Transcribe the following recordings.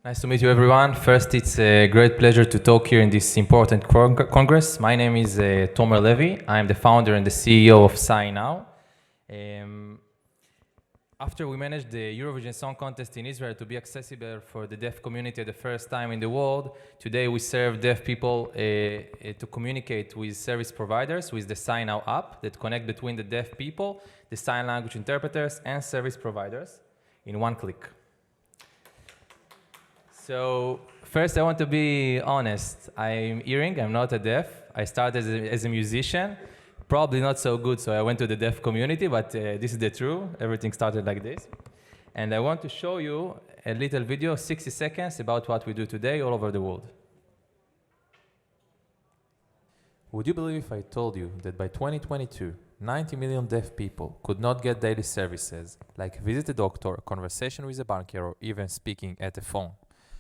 Nice to meet you, everyone. First, it's a great pleasure to talk here in this important congress. My name is Tomer Levy. I'm the founder and the CEO of SciNow. After we managed the Eurovision Song Contest in Israel to be accessible for the deaf community the first time in the world, today we serve deaf people to communicate with service providers with the SciNow app that connect between the deaf people, the sign language interpreters, and service providers in one click. So first, I want to be honest. I'm hearing, I'm not a deaf. I started as a musician, probably not so good, so I went to the deaf community, but this is the truth. Everything started like this. And I want to show you a little video, 60 seconds, about what we do today all over the world. Would you believe if I told you that by 2022, 90 million deaf people could not get daily services, like visit a doctor, conversation with a banker, or even speaking at a phone?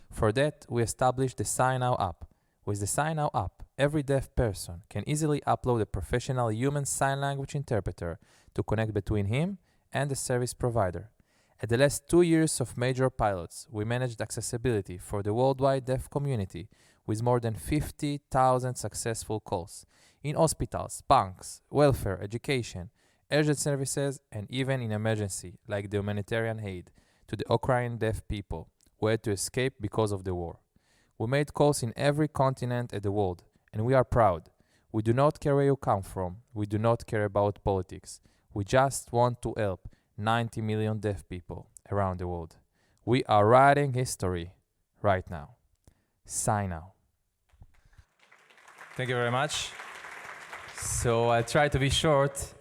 For that, we established the SciNow app. With the SciNow app, every deaf person can easily upload a professional human sign language interpreter to connect between him and the service provider. At the last 2 years of major pilots, we managed accessibility for the worldwide deaf community with more than 50,000 successful calls in hospitals, banks, welfare, education, urgent services, and even in emergency, like the humanitarian aid to the Ukrainian deaf people who had to escape because of the war. We made calls in every continent of the world, and we are proud. We do not care where you come from. We do not care about politics. We just want to help 90 million deaf people around the world. We are writing history right now. SciNow. Thank you very much. So I'll try to be short.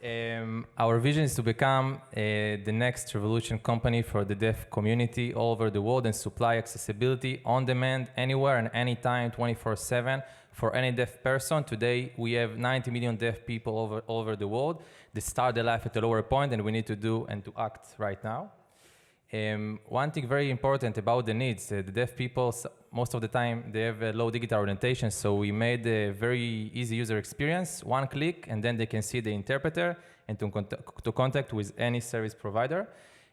Our vision is to become the next revolution company for the deaf community all over the world and supply accessibility on demand, anywhere and anytime, 24/7 for any deaf person. Today, we have 90 million deaf people all over the world that start their life at a lower point, and we need to do and to act right now. One thing very important about the needs, the deaf people, most of the time they have a low digital orientation, so we made a very easy user experience, one click, and then they can see the interpreter and to contact with any service provider.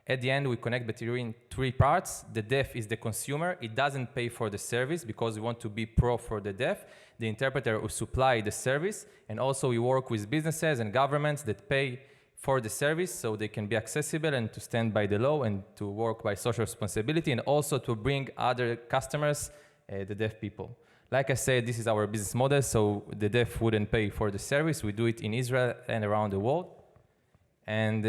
At the end, we connect between three parts. The deaf is the consumer. It doesn't pay for the service because we want to be pro for the deaf. The interpreter will supply the service, and also we work with businesses and governments that pay for the service so they can be accessible and to stand by the law and to work by social responsibility, and also to bring other customers, the deaf people. Like I said, this is our business model, so the deaf wouldn't pay for the service. We do it in Israel and around the world. And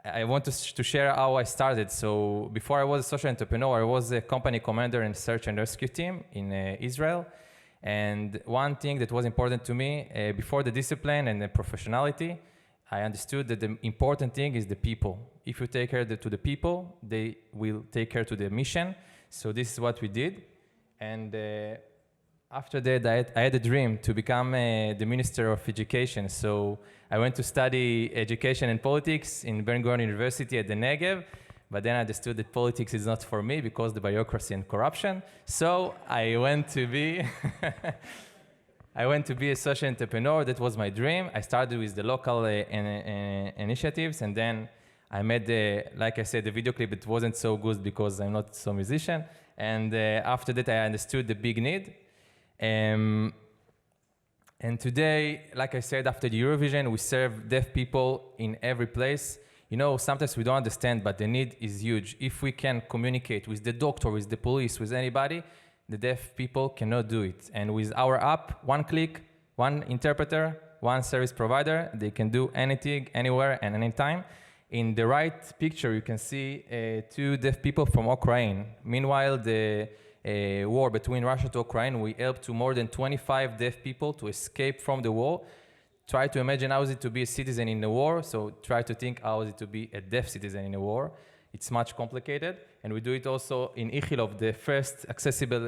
I want to share how I started. So before I was a social entrepreneur, I was a company commander in search and rescue team in Israel. And one thing that was important to me, before the discipline and the professionality, I understood that the important thing is the people. If you take care to the people, they will take care to the mission. So this is what we did. And after that, I had a dream to become the Minister of Education. So I went to study education and politics in Ben-Gurion University at the Negev. But then I understood that politics is not for me because of the bureaucracy and corruption. So I went to be a social entrepreneur. That was my dream. I started with the local initiatives, and then I made like I said, the video clip. It wasn't so good because I'm not so musician. And after that, I understood the big need. And today, like I said, after the Eurovision, we serve deaf people in every place. You know, sometimes we don't understand, but the need is huge. If we can communicate with the doctor, with the police, with anybody, the deaf people cannot do it. And with our app, one click, one interpreter, one service provider, they can do anything, anywhere, and anytime. In the right picture, you can see two deaf people from Ukraine. Meanwhile, the war between Russia to Ukraine, we helped to more than 25 deaf people to escape from the war. Try to imagine how is it to be a citizen in the war, so try to think how is it to be a deaf citizen in a war. It's much complicated, and we do it also in Ichilov, the first accessible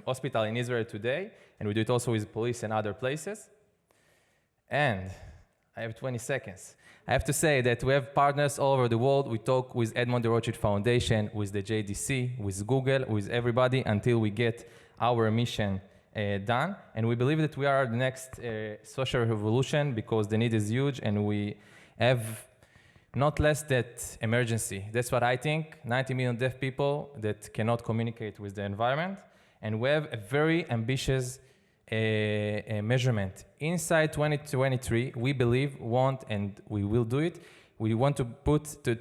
hospital in Israel today, and we do it also with police and other places. And I have 20 seconds. I have to say that we have partners all over the world. We talk with Edmond de Rothschild Foundation, with the JDC, with Google, with everybody until we get our mission done. And we believe that we are the next social revolution because the need is huge, and we have not less that emergency. That's what I think. 90 million deaf people that cannot communicate with the environment. And we have a very ambitious measurement. Inside 2023, we believe, and we will do it, we want to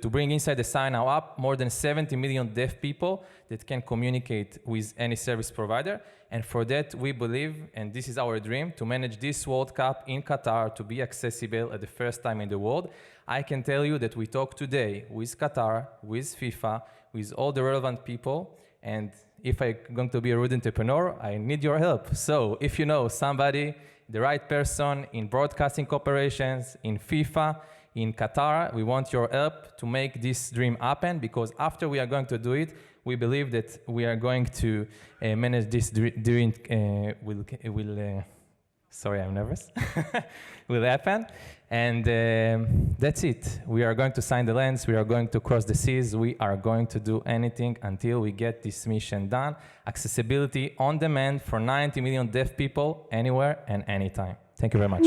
bring inside the Signow app more than 70 million deaf people that can communicate with any service provider. And for that, we believe, and this is our dream, to manage this World Cup in Qatar to be accessible at the first time in the world. I can tell you that we talk today with Qatar, with FIFA, with all the relevant people, and if I'm going to be a rude entrepreneur, I need your help. So if you know somebody, the right person in broadcasting corporations, in FIFA, in Qatar, we want your help to make this dream happen, because after we are going to do it, we believe that we are going to manage this dream sorry, I'm nervous, will happen. And that's it. We are going to sign the lands, we are going to cross the seas, we are going to do anything until we get this mission done. Accessibility on demand for 90 million deaf people, anywhere and anytime. Thank you very much.